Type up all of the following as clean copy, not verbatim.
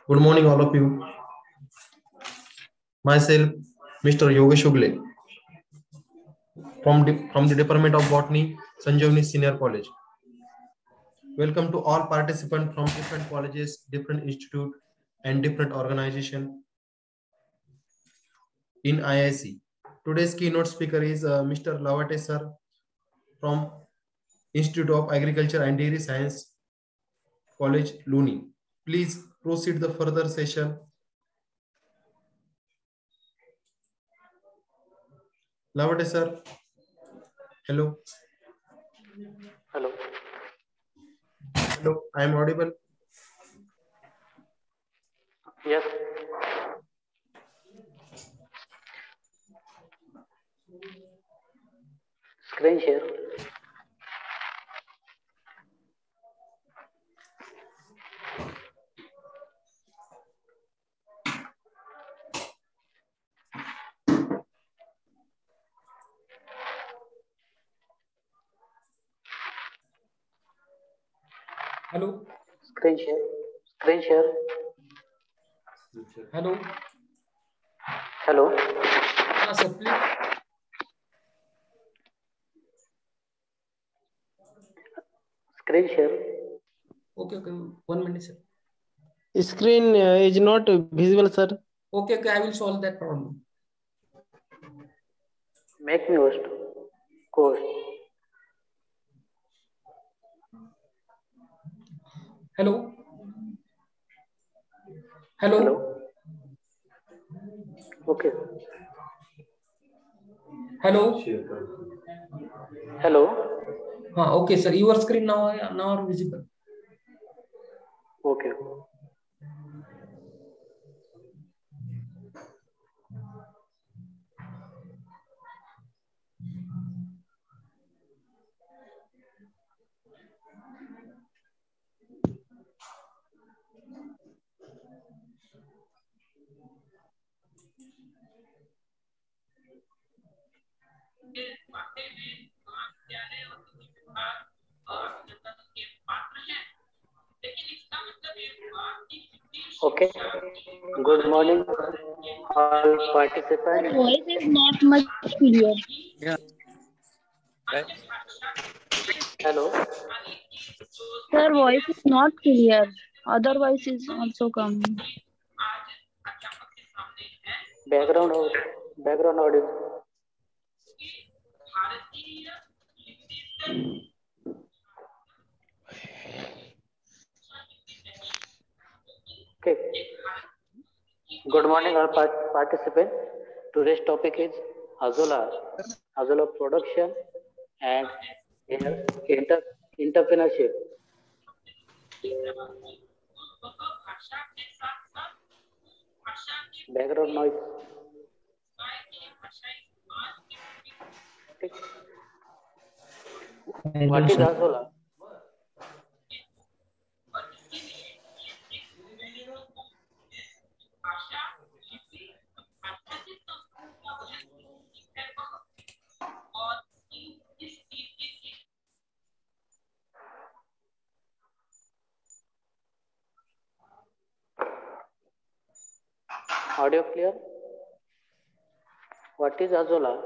Good morning, all of you. Myself, Mr. Yogesh Ugle, from the Department of Botany, Sanjivani Senior College. Welcome to all participants from different colleges, different institute, and different organization in IIC. Today's keynote speaker is Mr. Lavate sir from Institute of Agriculture and Dairy Science, College, Luni. Please proceed the further session. Lavate sir. Hello. Hello. Hello. I am audible. Yes. Screen share. Hello. Screen share. Screen share. Hello. Hello. Sir, please. Screen share. Okay. 1 minute, sir. Screen is not visible, sir. Okay. I will solve that problem. Make me host. Co-host. Hello. Hello. Hello. Okay. Hello. Hello. Okay, sir. Your screen now are visible. Okay. Okay. Good morning, all participants. Your voice is not much clear. Yeah. Right. Hello. Sir, voice is not clear. Other voice is also coming. Background audio. Okay. Good morning, all participants. Today's topic is Azolla production and entrepreneurship. Background noise. Okay. What is Azolla? Audio clear? What is Azolla?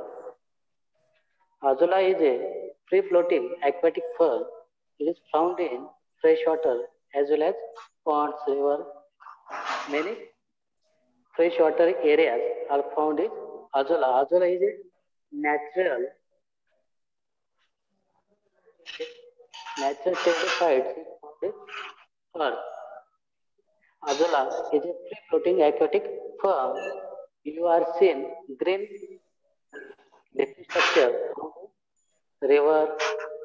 Azolla is a free-floating aquatic fern. It is found in freshwater as well as ponds, rivers. Many freshwater areas are found in Azolla. Azolla is a natural pesticides found in earth. Azolla is a free-floating aquatic fern. You are seeing green leafy structure, river,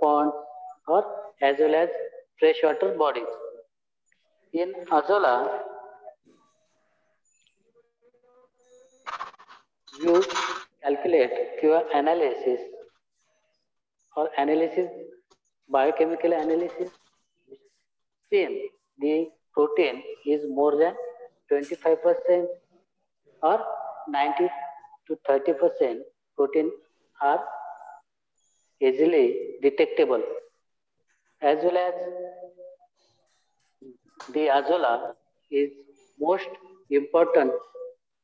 ponds, or as well as freshwater bodies. In Azolla, you calculate QR analysis or biochemical analysis. Seen the protein is more than 25% or 90 to 30% protein are easily detectable, as well as the Azolla is most important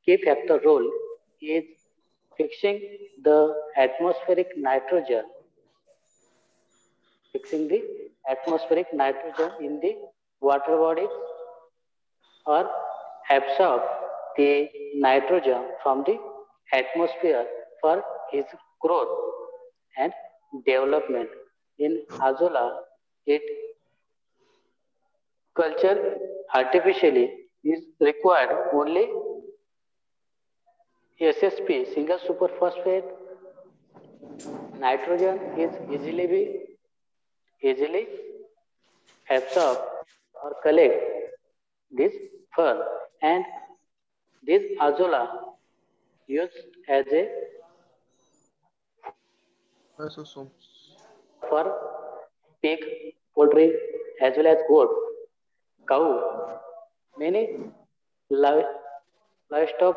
key factor role is fixing the atmospheric nitrogen, fixing the atmospheric nitrogen in the water bodies or absorb the nitrogen from the atmosphere for his growth and development. In azolla, it culture artificially is required only SSP, single superphosphate. Nitrogen is easily absorb or collect this fur, and this azolla used as a for pig, poultry, as well as goat, cow. Many livestock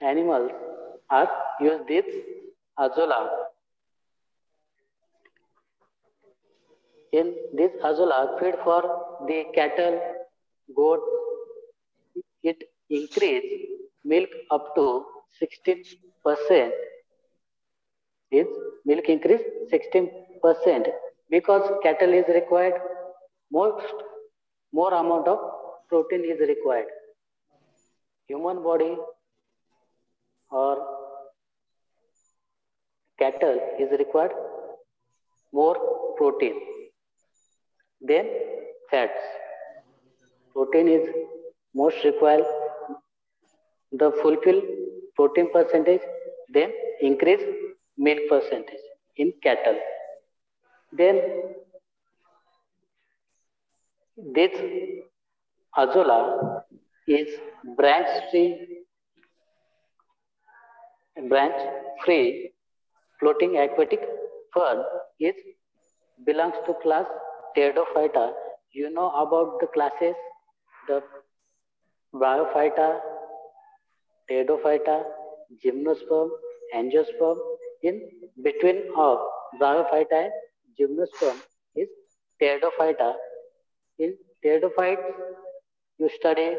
animals are used this azolla. In this azolla feed for the cattle, goat, it increase milk up to 16%. Its milk increase 16% because cattle is required more amount of protein is required. Human body or cattle is required more protein than fats. Protein is most required. The fulfill protein percentage, then increase milk percentage in cattle. Then this azolla is branch free floating aquatic fern. It belongs to class Pteridophyta. You know about the classes, the Bryophyta, Pteridophyta, Gymnosperm, Angiosperm. In between of Bryophyta and Gymnosperm is Pteridophyta. In Pteridophytes, you study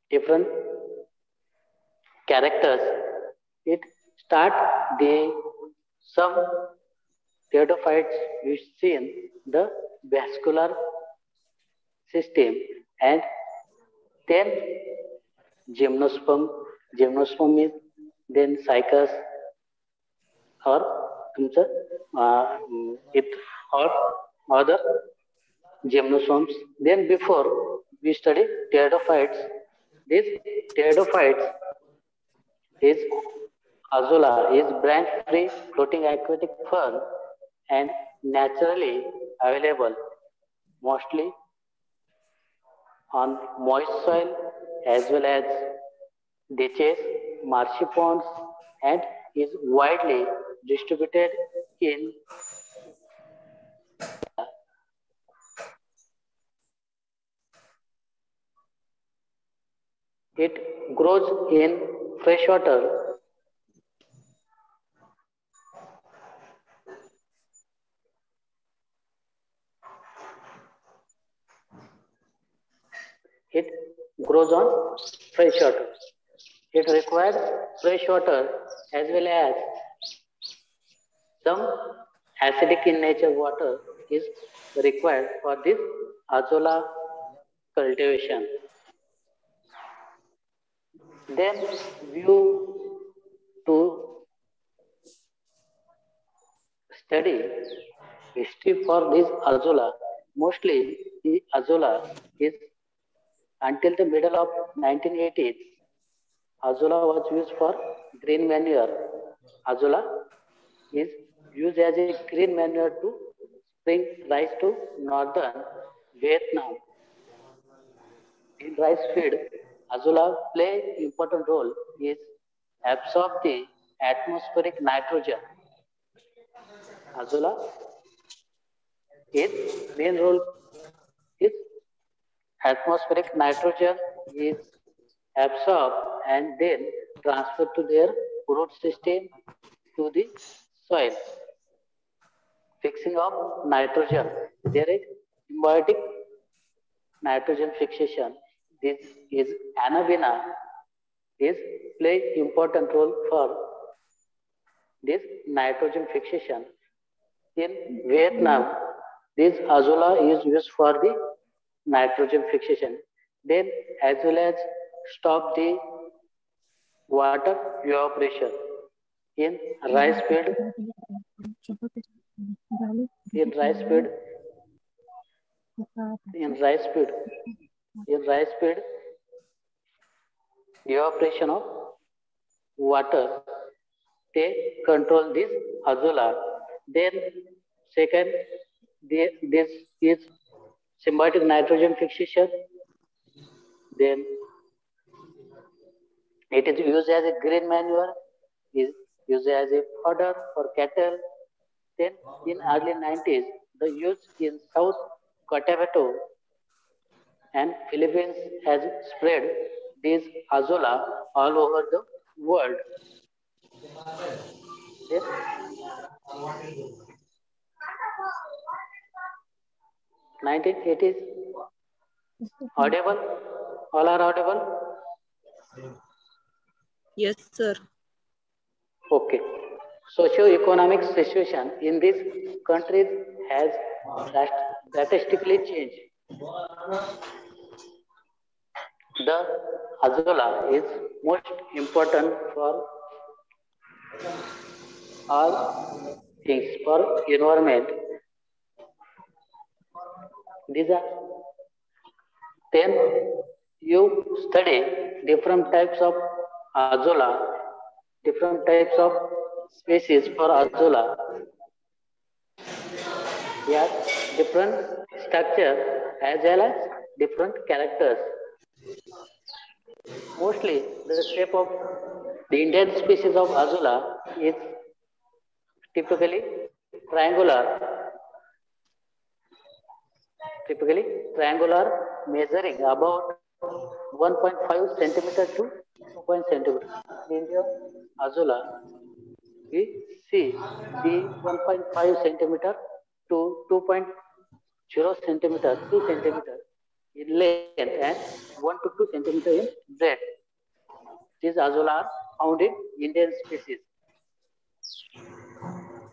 different characters. It start the some pteridophytes you see in the vascular system, and then gymnosperm is then cycas or it or other gymnosperms. Then before we study pteridophytes, this pteridophytes is azolla is branch free floating aquatic fern and naturally available mostly on moist soil as well as ditches, marshy ponds, and is widely distributed in it grows in freshwater. It grows on freshwater. It requires freshwater as well as some acidic in nature water is required for this azolla cultivation. Then view to study history for this azolla. Mostly the azolla is until the middle of 1980s. Azolla was used for green manure. Azolla is used as a green manure to bring rice to northern Vietnam. In rice field, azolla play important role is absorb the atmospheric nitrogen. Azolla, its main role is atmospheric nitrogen is absorbed and then transferred to their root system to the soil. Fixing of nitrogen. There is symbiotic nitrogen fixation. This is Anabina is play important role for this nitrogen fixation. In Vietnam, this azolla is used for the nitrogen fixation. Then as well as stop the water evaporation. In rice field, in rice field, in rice field, in rice field, evaporation of water, they control this azolla. Then second, this is symbiotic nitrogen fixation. Then it is used as a green manure, is used as a fodder for cattle. Then in early 90s, the use in South Cotabato and Philippines has spread this azolla all over the world. Then 1980s, audible? All are audible? Yes, sir. Okay. Socio-economic situation in these countries has drastically changed. The azolla is most important for all things for environment. These are then you study different types of azolla, different types of species for azolla. Yes, different structure as well as different characters. Mostly the shape of the Indian species of azolla is typically triangular, measuring about 1.5 centimeter to 2 centimeter. In the azolla, we see the 1.5 centimeter to 2.0 centimeter, 2 centimeter in length and 1 to 2 centimeter in breadth. These azolla are found in Indian species.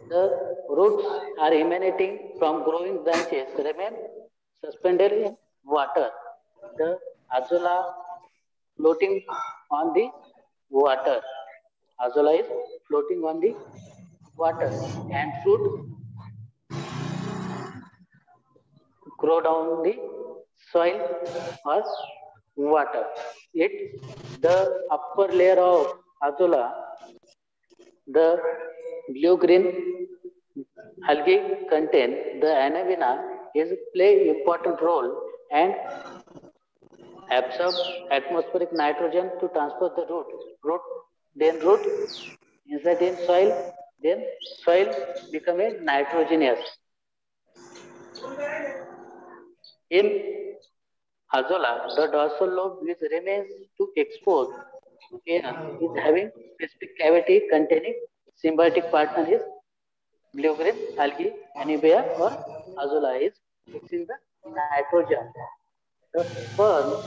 The roots are emanating from growing branches remain suspended in water. The azolla floating on the water. Azolla is floating on the water and fruit grow down the soil or water. The upper layer of azolla, the blue-green algae contain the Anabina is play important role and absorb atmospheric nitrogen to transfer the root inside in soil, then soil become a nitrogenous. In azolla, the dorsal lobe which remains to expose air is having specific cavity containing symbiotic partner is blue-green algae, Anibia or azolla is fixing the nitrogen. The sperm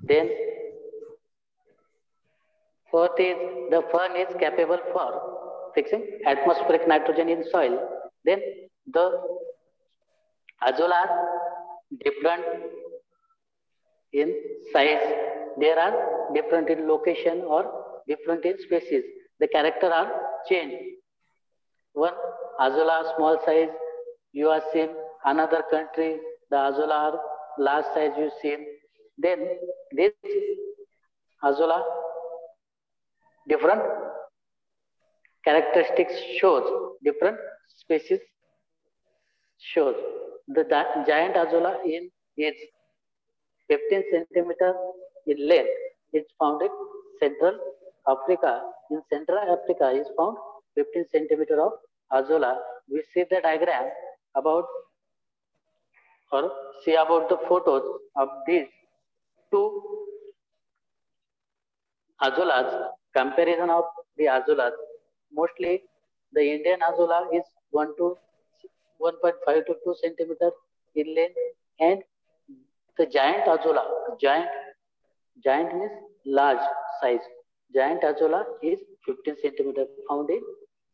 then fourth is the fern is capable for fixing atmospheric nitrogen in soil. Then the azolla are different in size. There are different in location or different in species. The character are changed. One azolla small size you are seen, another country the azolla are large size you seen. Then this azolla different characteristics shows different species shows. The giant azolla is 15 centimeter in length. It's found in Central Africa. In Central Africa is found 15 centimeter of azolla. We see the diagram about or see about the photos of these two azollas. Comparison of the azollas. Mostly the Indian azolla is 1.5 to 2 centimeter in length, and the giant azolla, giant means large size. Giant azolla is 15 centimeter, found in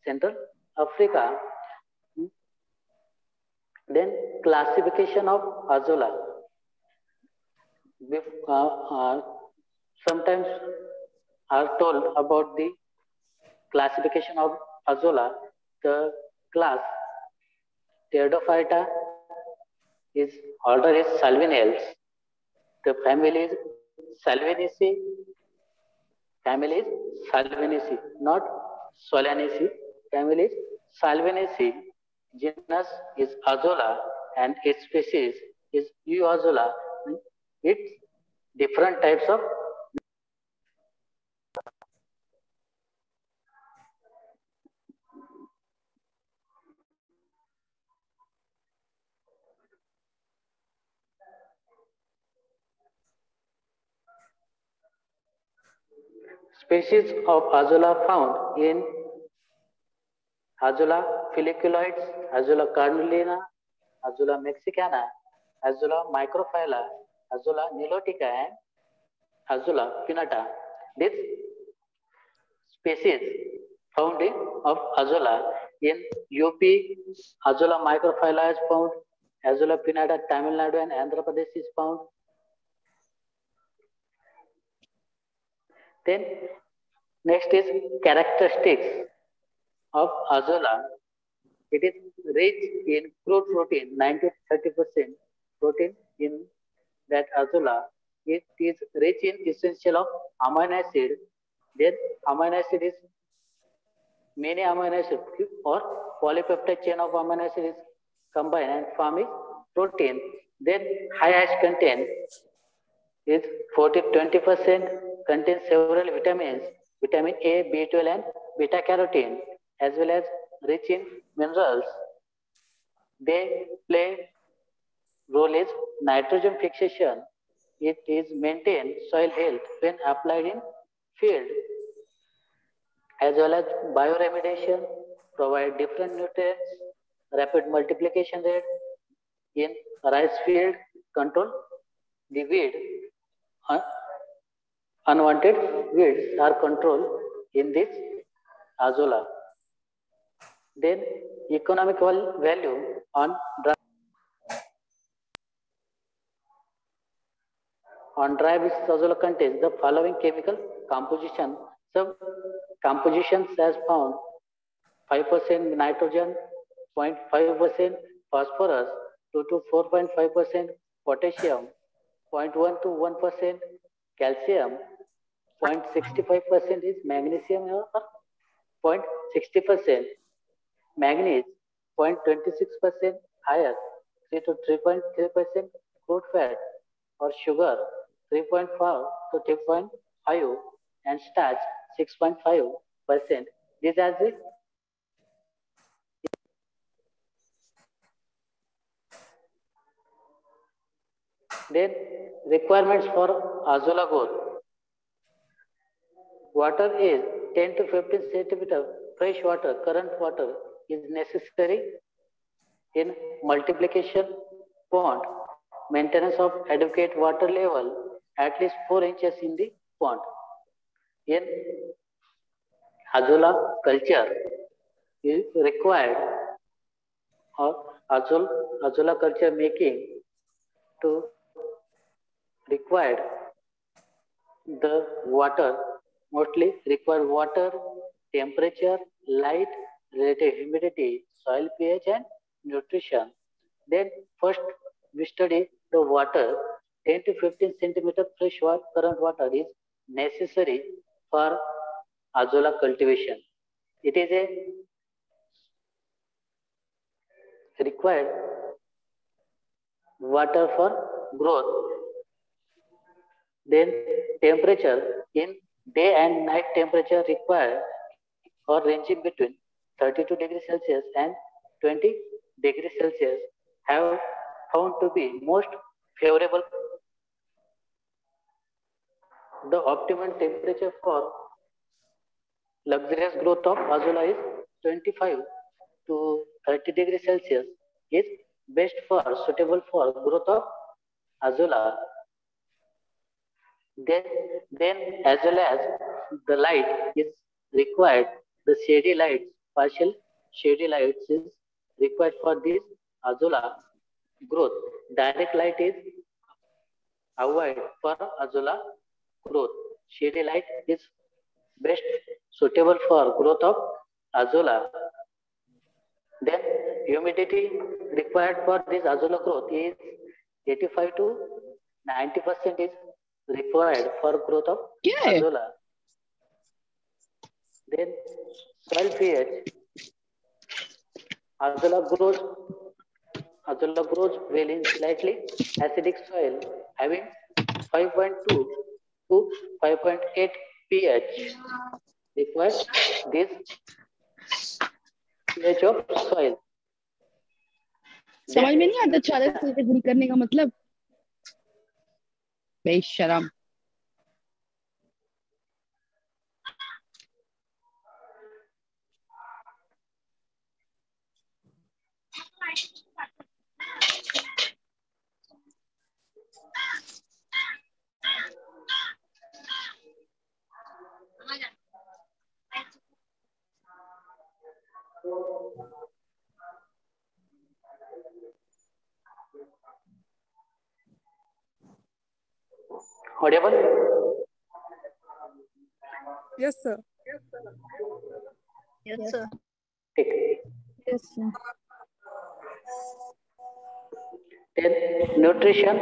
Central Africa. Then classification of azolla. Sometimes are told about the classification of azolla. The class Pteridophyta is order is Salviniales. The family is Salviniaceae. Family is Salviniaceae, not Solanaceae. Family is Salviniaceae. Genus is Azolla, and its species is Euazolla. It's different types of species of Azolla found in Azolla folliculoides, Azolla carnulina, Azolla mexicana, Azolla microphylla, Azolla nilotica, and Azolla pinnata. This species found in of Azolla in UP, Azolla microphylla is found, Azolla pinnata, Tamil Nadu and Andhra Pradesh is found. Then next is characteristics of azolla. It is rich in crude protein, 90 to 30% protein in that azolla. It is rich in essential of amino acid. Then amino acid is many amino acid or polypeptide chain of amino acid is combined and form is protein. Then high ash content is 40 to 20%, contains several vitamins, vitamin A, B12 and beta carotene, as well as rich in minerals. They play role is nitrogen fixation. It is maintain soil health when applied in field, as well as bioremediation, provide different nutrients, rapid multiplication rate in rice field, control the weed. Unwanted weeds are controlled in this azolla. Then economic value on dry leaf azolla contains the following chemical composition. Some compositions as found 5% nitrogen, 0.5% phosphorus, 2 to 4.5% potassium, 0.1 to 1% calcium, 0.65% is magnesium or 0.60% manganese, 0.26% iron, 3 to 3.3% crude fat or sugar, 3.5 to 3.5 and starch 6.5%. These are the then requirements for azolla growth. Water is 10 to 15 centimeter fresh water, current water is necessary in multiplication pond. Maintenance of adequate water level at least 4 inches in the pond. In azolla culture is required or azolla culture making to required the water, mostly require water, temperature, light, relative humidity, soil pH and nutrition. Then first we study the water. 10 to 15 centimeter fresh current water is necessary for azolla cultivation. It is a required water for growth. Then temperature in day and night temperature required or ranging between 32 degrees Celsius and 20 degrees Celsius have found to be most favorable. The optimum temperature for luxurious growth of Azula is 25 to 30 degrees Celsius is best for suitable for growth of Azula. Then as well as the light is required, the shady lights, partial shady lights is required for this Azula growth. Direct light is avoided for Azula growth. Shady light is best suitable for growth of Azula. Then humidity required for this Azula growth is 85 to 90% is required for growth of Azula. Then soil pH. Azula grows well in slightly acidic soil having 5.2 to 5.8 pH. Requires this pH of soil. समझ में नहीं आता 40 से degree करने का मतलब बेशरम. Audible? Yes, sir. Yes, sir. Yes, sir. Then nutrition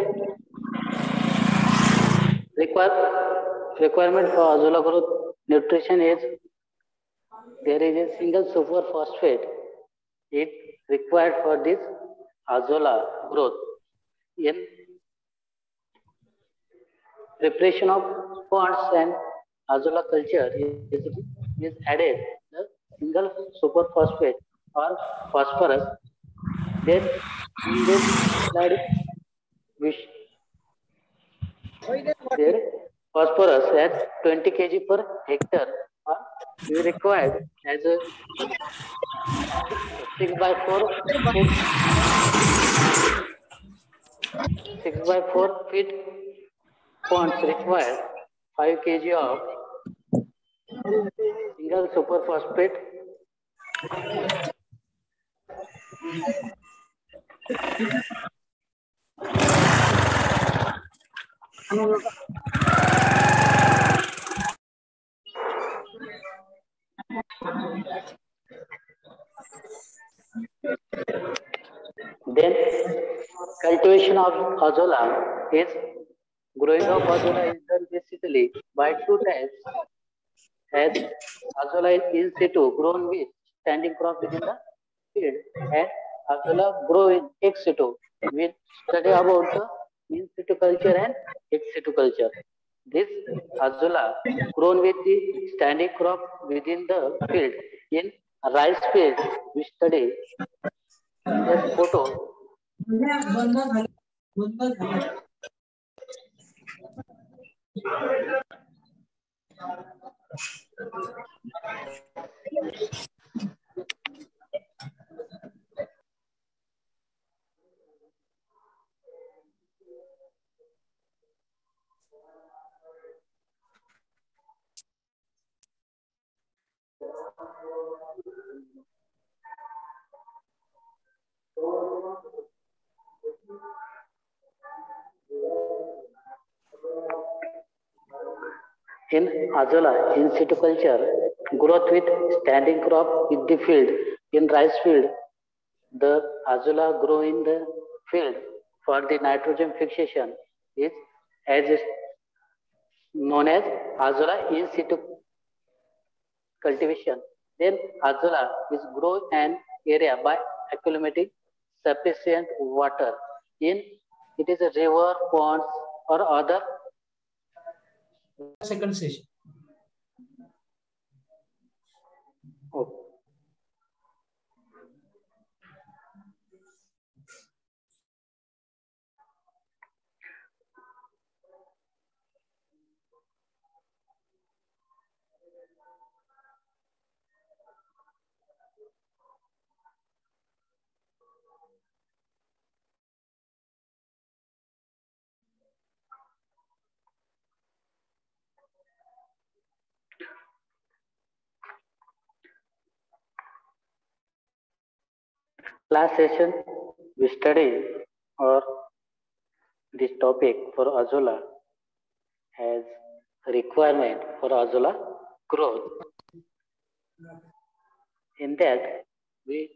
requirement for Azula growth nutrition is there is a single super phosphate. It required for this Azula growth. In preparation of ponds and Azula culture is added the single super phosphate or phosphorus. Then in this slide, there phosphorus at 20 kg per hectare is required as a 6 by 4 feet ponds required 5 kg of single super phosphate. Then cultivation of Azula is growing of Azula is done basically by two types. As Azula is in situ grown with standing crop within the field, and Azula grow in ex situ. We'll study about the in situ culture and ex situ culture. This Azula grown with the standing crop within the field. In rice field, we study this photo. In Azula, in situ culture, growth with standing crop in the field. In rice field, the Azula grow in the field for the nitrogen fixation is as known as Azula in situ cultivation. Then Azula is grow an area by accumulating sufficient water in it is a river, ponds, or other. Second session. Oh. Last session we studied or this topic for Azula as requirement for Azula growth. In that we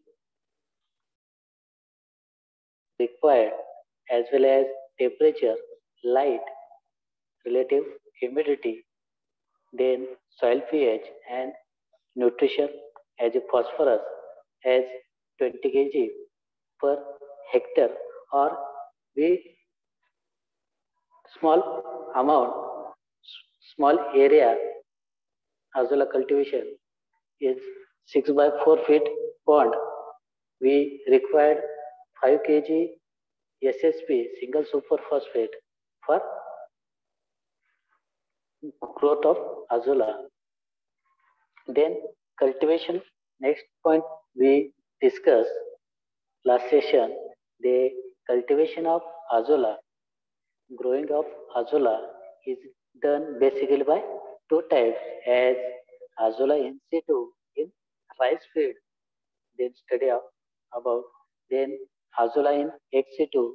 required as well as temperature, light, relative humidity, then soil pH and nutrition as a phosphorus as 20 kg per hectare or we small amount, small area Azula cultivation is 6 by 4 feet pond. We required 5 kg SSP single super phosphate for growth of Azula. Then cultivation, next point we discussed last session, the cultivation of Azula, growing of Azula is done basically by two types as Azula in situ in rice field, then study about, then Azula in ex situ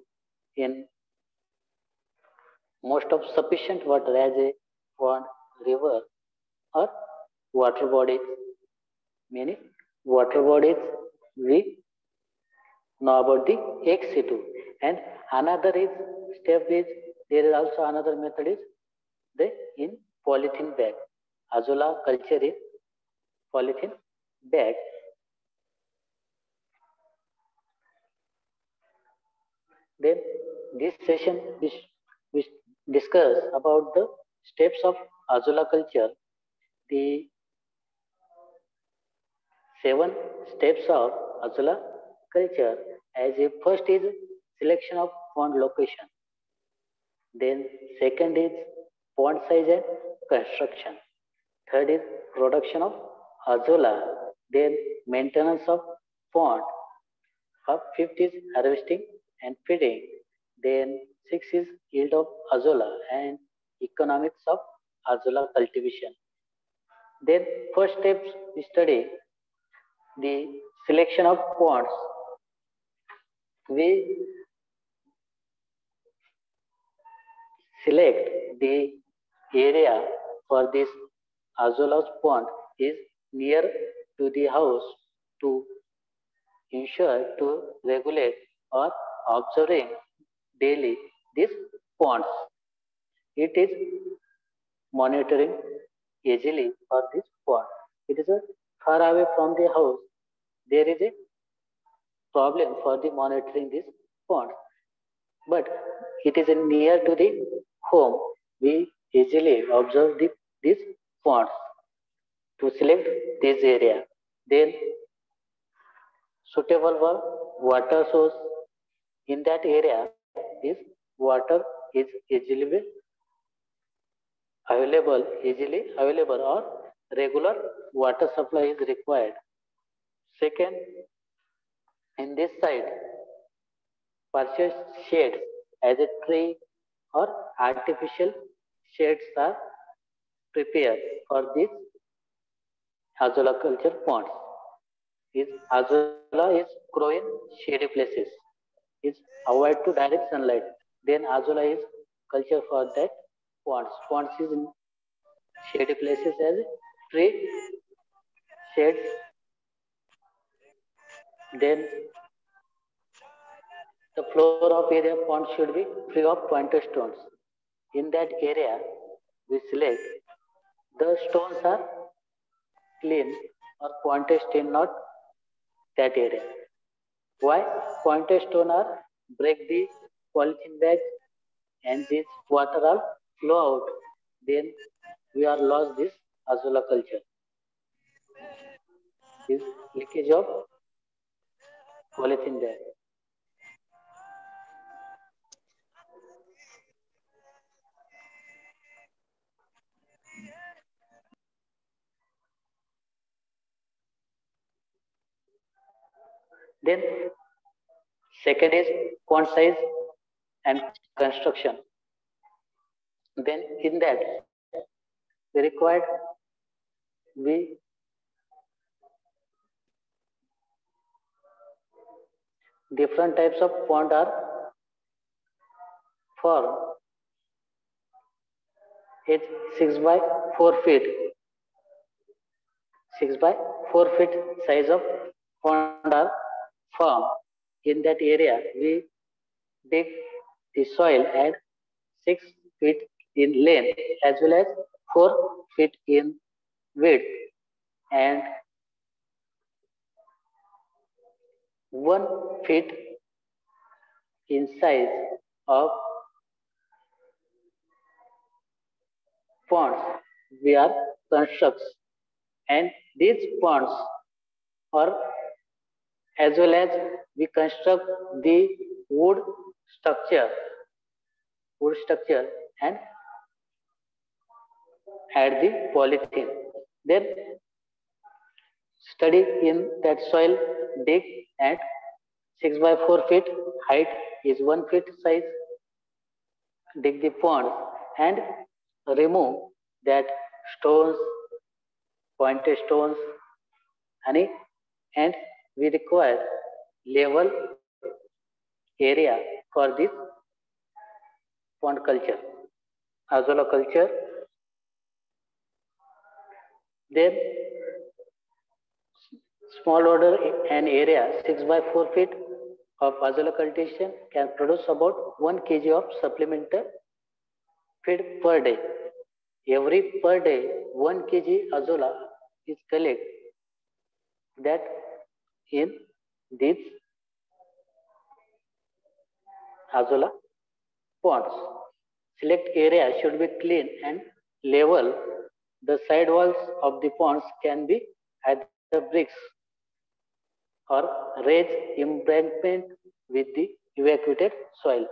in most of sufficient water as a pond, river or water bodies. Many water bodies we know about the ex situ. And another is step is there is also another method is the in polythene bag. Azula culture is polythene bag. Then this session we discuss about the steps of Azula culture, the 7 steps of Azula culture. As a first is selection of pond location. Then second is pond size and construction. Third is production of Azula. Then maintenance of pond. Fifth is harvesting and feeding. Then sixth is yield of Azula and economics of Azula cultivation. Then first steps we study the selection of ponds. We select the area for this Azula's pond is near to the house to ensure to regulate or observing daily these ponds. It is monitoring easily for this pond. It is far away from the house. There is a problem for the monitoring this pond. But it is near to the home. We easily observe these ponds to select this area. Then suitable water source in that area is water is easily available or regular water supply is required. Second, in this side, purchase shades as a tree or artificial shades are prepared for this Azula culture ponds. Azula is grow in shady places. Is avoid to direct sunlight. Then Azula is culture for that ponds. Ponds is in shady places as tree shades. Then the floor of area pond should be free of pointed stones. In that area, we select the stones are clean or pointed stone, not that area. Why? Pointed stone are break the polythene bag and this water will flow out. Then we are lost this azolla culture. This leakage of polythene bag. Then second is pond size and construction. Then in that we required we different types of pond are formed. It's 6 by 4 feet. 6 by 4 feet size of pond are formed. In that area, we dig the soil at 6 feet in length as well as 4 feet in width and 1 feet in size of ponds we are constructs, and these ponds are as well as we construct the wood structure and add the polythene. Then study in that soil, dig at 6 by 4 feet height is 1 feet size, dig the pond and remove that stones, pointed stones, and we require level area for this pond culture, azolla culture. Then small order and area 6 by 4 feet of azolla cultivation can produce about 1 kg of supplemental feed per day. Every per day 1 kg azolla is collected that in these azolla ponds. Select area should be clean and level. The side walls of the ponds can be either bricks or raised embankment with the evacuated soil.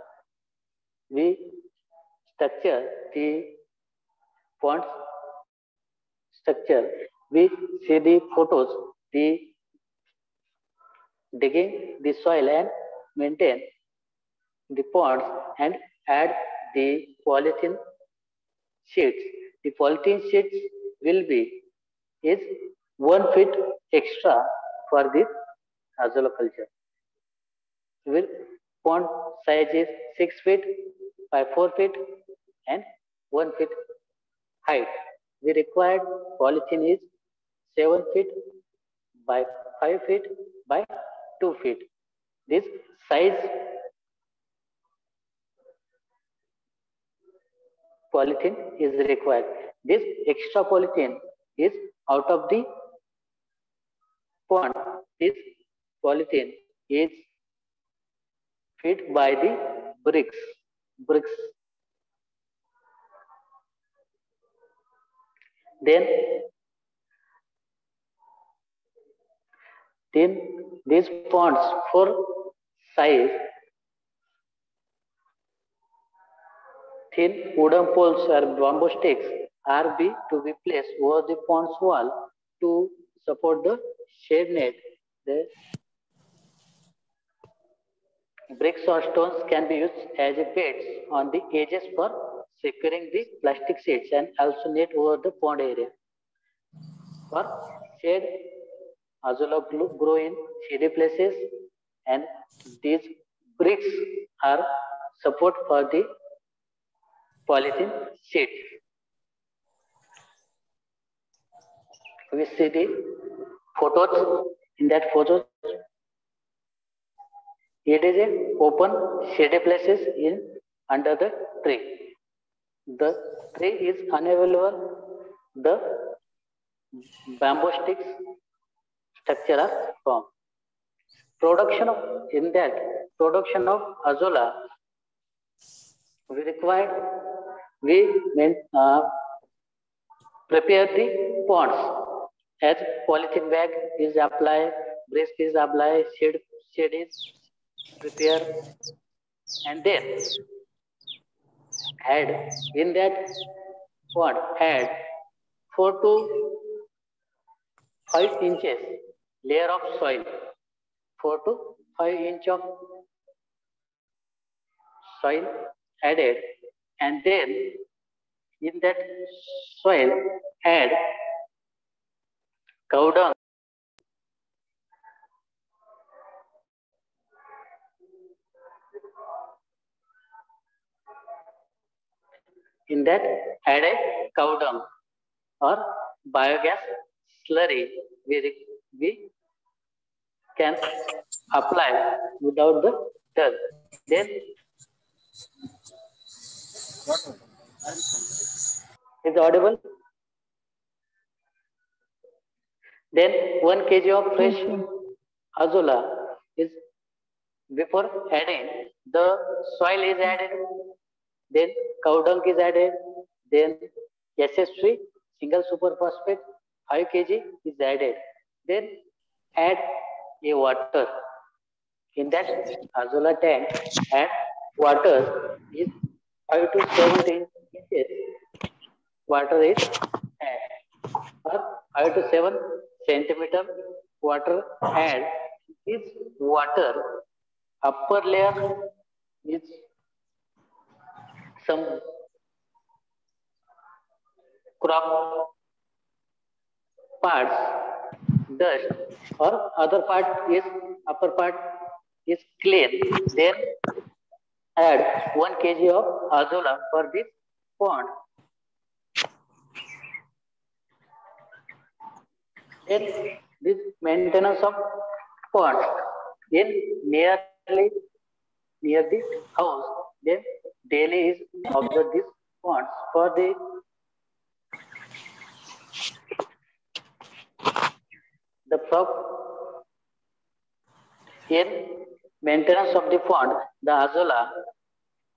We structure the ponds structure. We see the photos, the digging the soil and maintain the ponds and add the polythene sheets. The polythene sheets will be is 1 feet extra for this azolla culture. Will pond size is 6 feet by 4 feet and 1 feet height. We required polythene is 7 feet by 5 feet by 2 feet. This size polythene is required. This extra polythene is out of the pond. This polythene is fed by the bricks. Then these ponds for size, thin wooden poles or bamboo sticks are to be placed over the pond's wall to support the shade net. The bricks or stones can be used as beds on the edges for securing the plastic sheets and also net over the pond area. For shade, azolla grow in shady places, and these bricks are support for the polythene sheet. We see the photos. In that photos, it is a open shady places in under the tree. The tree is unavailable. The bamboo sticks structure are formed. Production of azolla, we prepare the ponds as polythene bag is applied, breast is applied, shade is prepared, and then add in that pond, add 4 to 5 inches layer of soil, 4 to 5 inch of soil added, and then in that soil add cow dung, in that add a cow dung or biogas slurry we can apply without the dirt. Then is audible. Then 1 kg of fresh azolla is before adding the soil is added, then cow dung is added, then SS3 single superphosphate 5 kg is added, then add a water in that azolla tank, and water is 5 to 17 inches water is added, or 5 to 7 centimeter water add. This water upper layer is some crop parts dust, or other part is upper part is clean, then add 1 kg of azolla for this pond. Then this maintenance of ponds in near the house, then daily is observe these ponds for the frog. In maintenance of the pond, the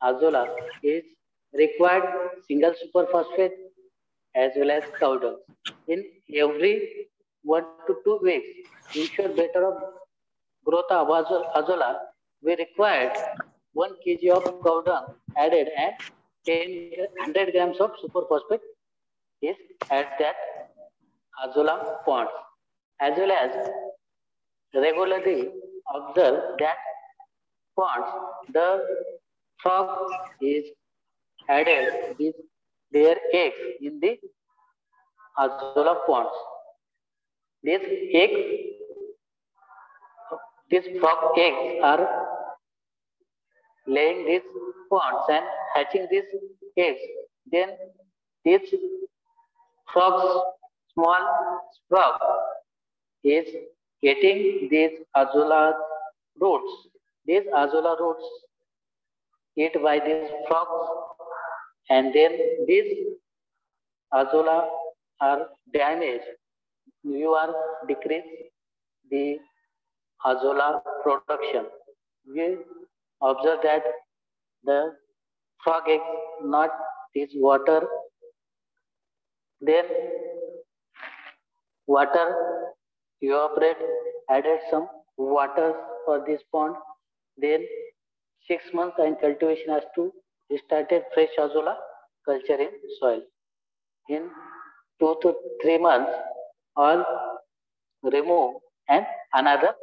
azolla is required single superphosphate as well as cow dung. In every 1 to 2 weeks, ensure better of growth of azolla, we required 1 kg of cow dung added, and 100 grams of superphosphate is at that azolla ponds, as well as regularly observe that ponds the frog is added with their eggs in the azolla ponds. These frog eggs are laying these ponds and hatching these eggs. Then these frogs, small frog, is getting these azolla roots. These azolla roots eat by these frogs, and then these azolla are damaged. You are decrease the azolla production. We observe that the frog eggs not this water, then water evaporate, added some water for this pond, then 6 months and cultivation has to started fresh azolla culture in soil. In 2 to 3 months, all remove and another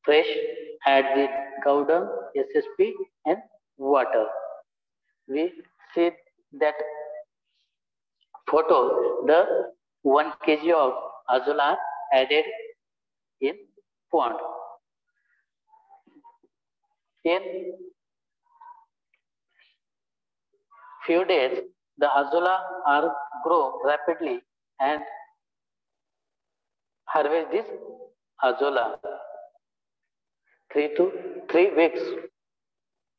fresh add with cow dung, SSP and water. We see that photo, the 1 kg of azolla added in pond. In few days, the azolla are grow rapidly and harvest this azolla 3 weeks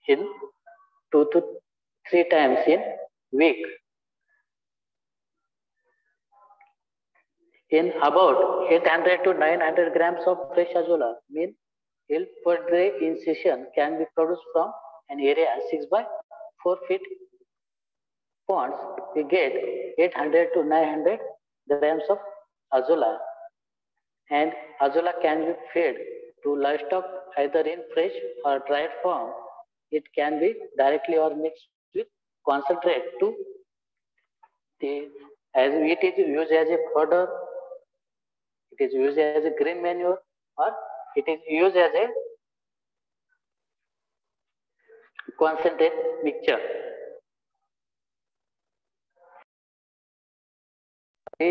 in 2 to 3 times in week. in about 800 to 900 grams of fresh azolla, mean yield per day in session can be produced from an area 6 by 4 feet ponds. We get 800 to 900 grams of azolla, and azolla can be fed to livestock either in fresh or dried form. It can be directly or mixed with concentrate to the, as it is used as a fodder, it is used as a green manure, or it is used as a concentrate mixture. We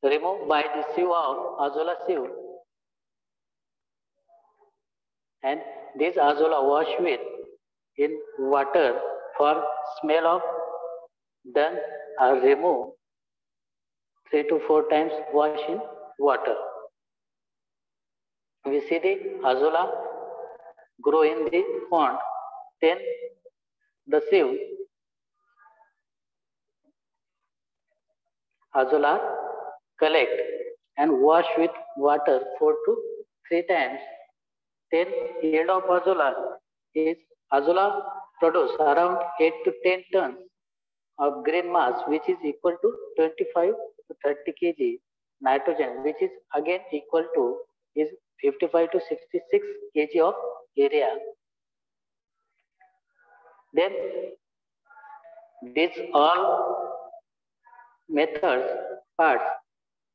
remove by the sieve of azolla sieve, and this azolla wash with in water for smell of, then are removed 3 to 4 times wash in water. We see the azolla grow in the pond, then the sieve azolla collect and wash with water 4 to 3 times. Then yield of azolla is azolla produce around 8 to 10 tons of green mass, which is equal to 25 to 30 kg. Nitrogen, which is again equal to is 55 to 66 kg of area. Then these all methods, parts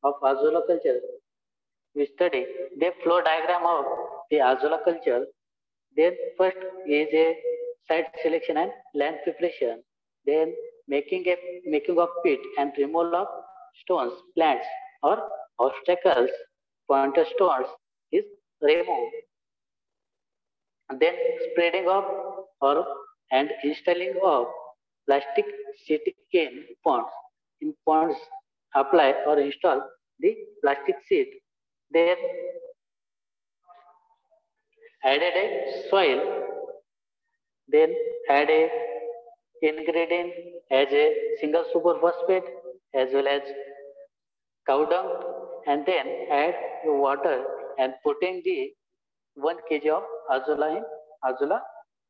of azolla culture we study, the flow diagram of the azolla culture. Then first is a site selection and land preparation. Then making of pit and removal of stones, plants or obstacles, pointer stones is removed. Then spreading of or and installing of plastic sheet cane ponds. In ponds, apply or install the plastic sheet. Then added a soil. Then add a ingredient as a single superphosphate as well as cow dung, and then add water and putting the 1 kg of azolla in azolla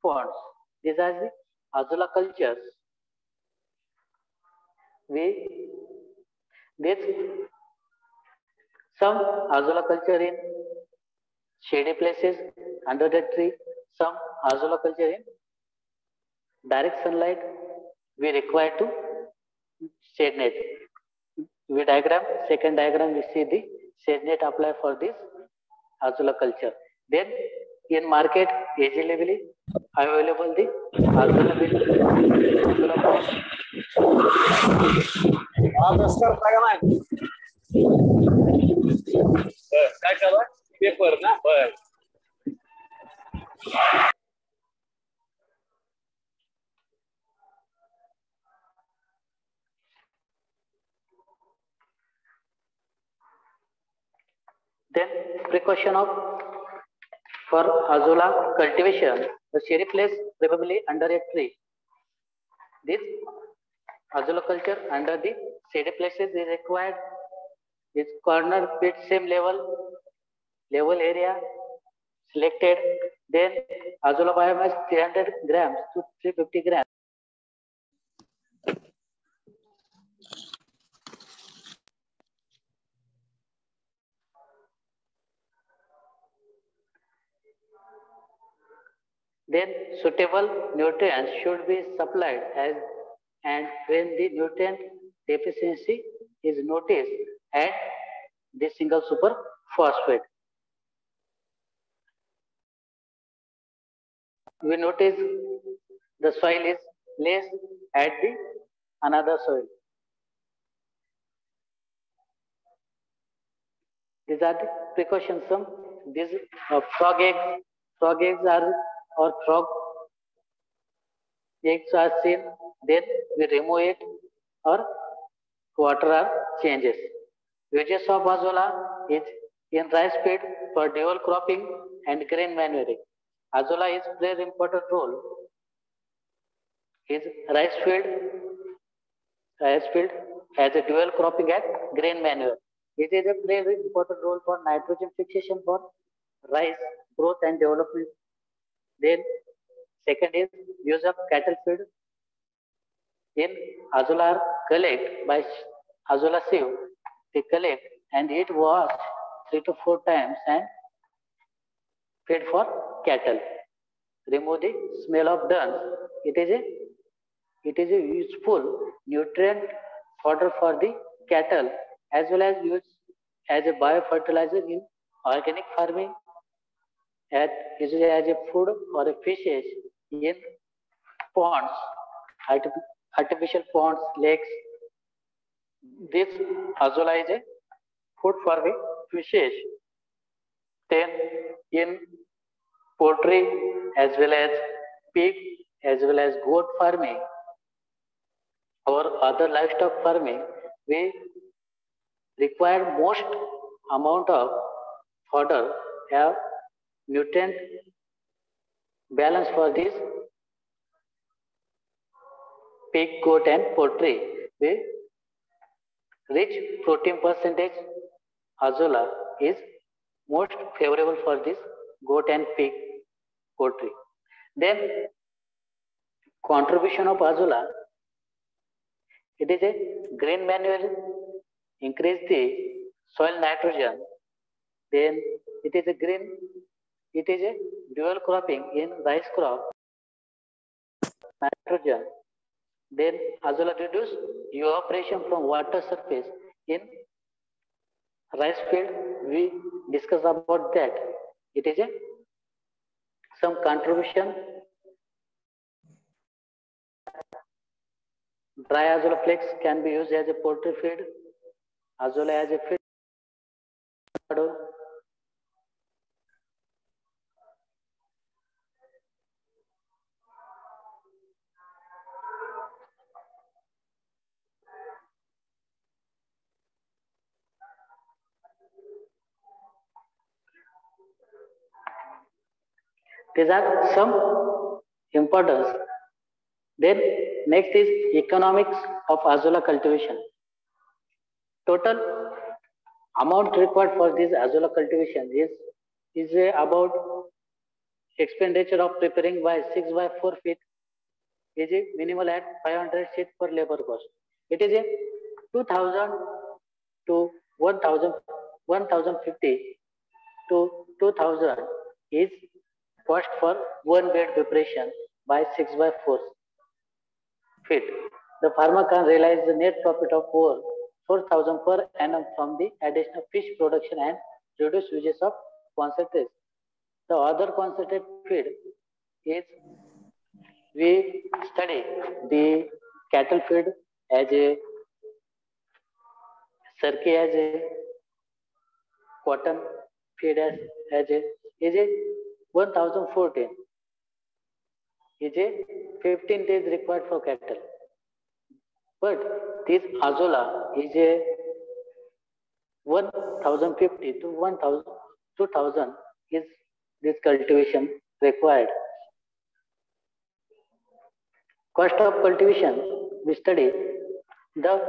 ponds. These are the azolla cultures. This some azolla culture in shady places under the tree, some azolla culture in direct sunlight. We require to shade net. We diagram, second diagram, we see the shade net apply for this azolla culture. Then in market easily available the azolla ponds. काय चालू आहे? Paper ना बर. Then precaution of for azolla cultivation, the shady place probably under a tree. This azolla culture under the shady places is required. This corner pit same level area selected. Then azolla biomass 300 grams to 350 grams. Then suitable nutrients should be supplied as, and when the nutrient deficiency is noticed, add the single super phosphate. We notice the soil is less, add the another soil. These are the precautions. Some these frog eggs are or frog eggs are seen, then we remove it or water are changes. Uses of azolla is in rice field for dual cropping and grain manuring. Azolla is plays important role in rice field as a dual cropping at grain manure. It is a play an important role for nitrogen fixation for rice growth and development. Then second is use of cattle feed in Azolla collect by Azolla sieve. They collect and it wash 3 to 4 times and feed for cattle. Remove the smell of dung. It is a useful nutrient fodder for the cattle as well as used as a biofertilizer in organic farming, usually as a food or a fishes in ponds, artificial ponds, lakes. This Azolla is a food for the fishes. Then in poultry as well as pig as well as goat farming or other livestock farming, we require most amount of fodder have nutrient balance for this pig, goat and poultry. The rich protein percentage Azolla is most favorable for this goat and pig poultry. Then contribution of Azolla, it is a grain manure, increase the soil nitrogen. Then it is a dual cropping in rice crop, nitrogen. Then Azolla reduce evaporation from water surface in rice field. We discuss about that. It is some contribution. Dry Azolla flakes can be used as a poultry feed, Azolla as a feed. These are some importance. Then next is economics of Azolla cultivation. Total amount required for this Azolla cultivation is about expenditure of preparing by 6 by 4 feet is minimal at 500 sheet per labor cost. It is a 2000 to 1050 to 2000 is cost for one bed preparation by 6 by 4 feet. The farmer can realize the net profit of over 4,000 per annum from the additional fish production and reduced uses of concentrates. The other concentrate feed is we study the cattle feed as a Sarki as a cotton feed as a is a 1014 is a 15 days required for cattle. But this Azolla is a 1050 to 2000 is this cultivation required. Cost of cultivation, we study the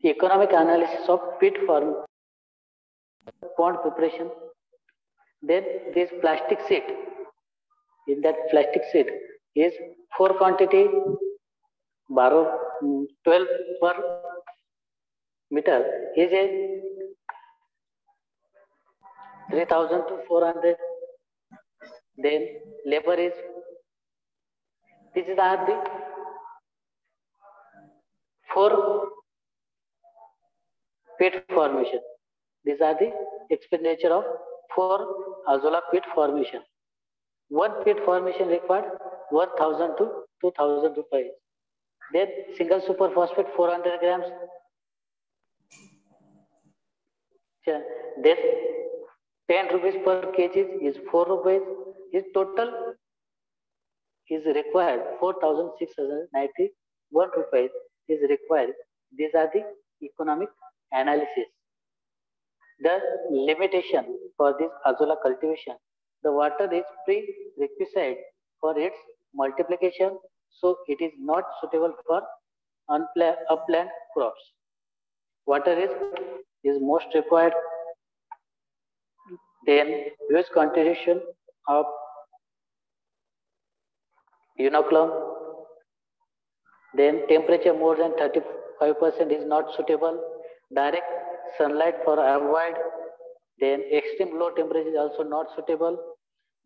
economic analysis of pit farm, pond preparation. Then this plastic sheet, in that plastic sheet is 4 quantity 12 per meter is a 3000 to 400. Then labor is, these are the 4 pit formation. These are the expenditure of 4 Azolla pit formation. One pit formation required 1000 to 2000 rupees. Then single superphosphate 400 grams. Then 10 rupees per kg is 4 rupees. His total is required 4,691 rupees is required. These are the economic analysis. The limitation for this Azolla cultivation, the water is prerequisite for its multiplication, so it is not suitable for upland crops. Water is most required. Then huge contribution of inoculum. Then temperature more than 35% is not suitable. Direct sunlight for avoid. Then extreme low temperature is also not suitable.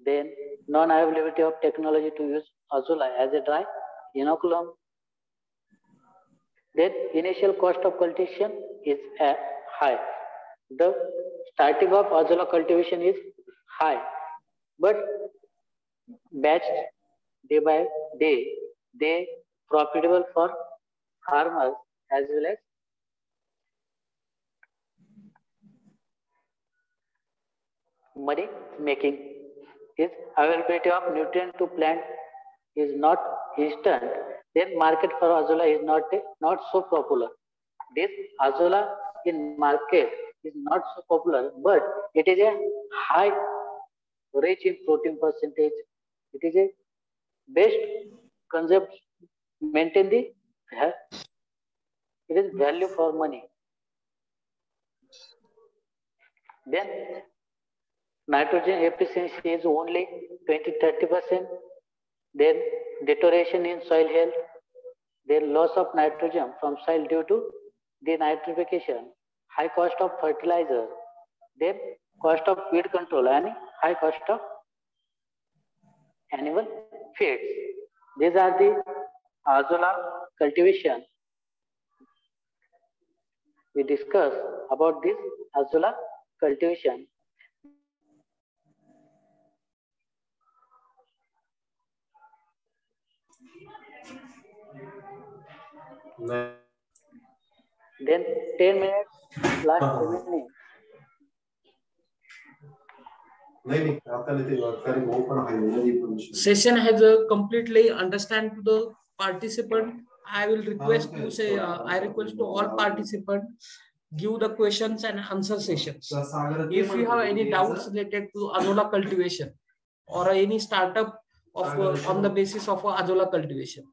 Then non-availability of technology to use Azula as a dry inoculum. Then initial cost of cultivation is high. The starting of Azula cultivation is high, but batched day by day, they profitable for farmers as well as money making. Is availability of nutrient to plant is not instant, then market for Azula is not so popular. This Azula in market is not so popular, but it is a high rich in protein percentage. It is a best concept, maintain the it is value for money. Then nitrogen efficiency is only 20-30%. Then deterioration in soil health. Then loss of nitrogen from soil due to denitrification. High cost of fertilizer. Then cost of weed control and high cost of animal feeds. These are the Azula cultivation. We discuss about this Azula cultivation. Then 10 minutes last remaining. Session has completely understand to the participant. I will request to say, I request to all participants give the questions and answer sessions. If you have any doubts related to Azula cultivation or any startup of on the basis of Azula cultivation.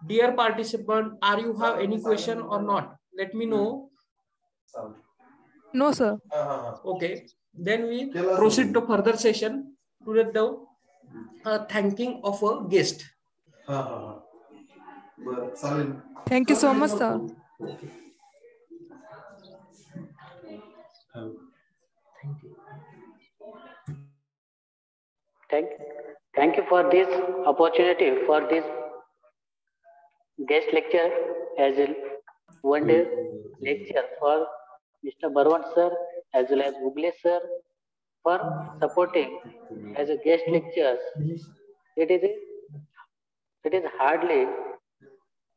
Dear participant, are you have any question or not? Let me know. No, sir. Okay, then we proceed to further session to the thanking of a guest. Thank you so much, sir. Thank you for this opportunity for this guest lecture as a one-day lecture for Mr. Barwan sir as well as Bugle sir for supporting as a guest lectures. It is hardly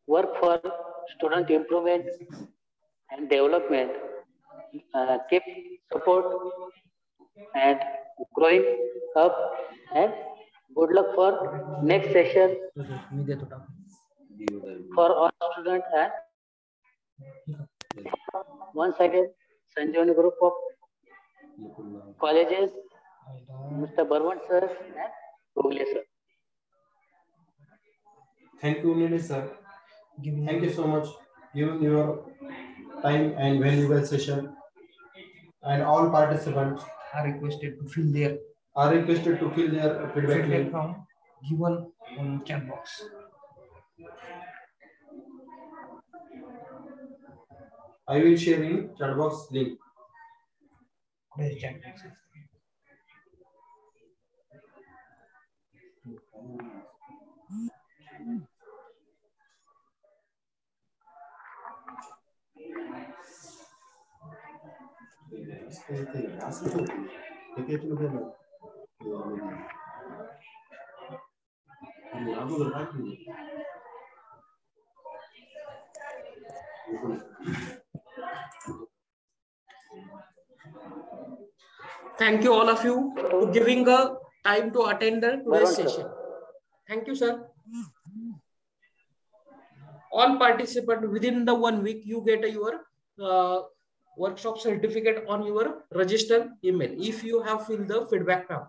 work for student improvement and development. Keep support and growing up, and good luck for next session for all students. And once again, Sanjivani Group of Colleges, Mr. Barwan sir and Bugle sir. Thank you, Nilesh sir. Thank you so much giving your time and valuable session. And all participants are requested to fill their feedback form given on chat box. I will share in chat box link. Chat box. Thank you all of you for giving a time to attend the today's session. Thank you, sir. All participants within the 1 week, you get your workshop certificate on your registered email if you have filled the feedback form.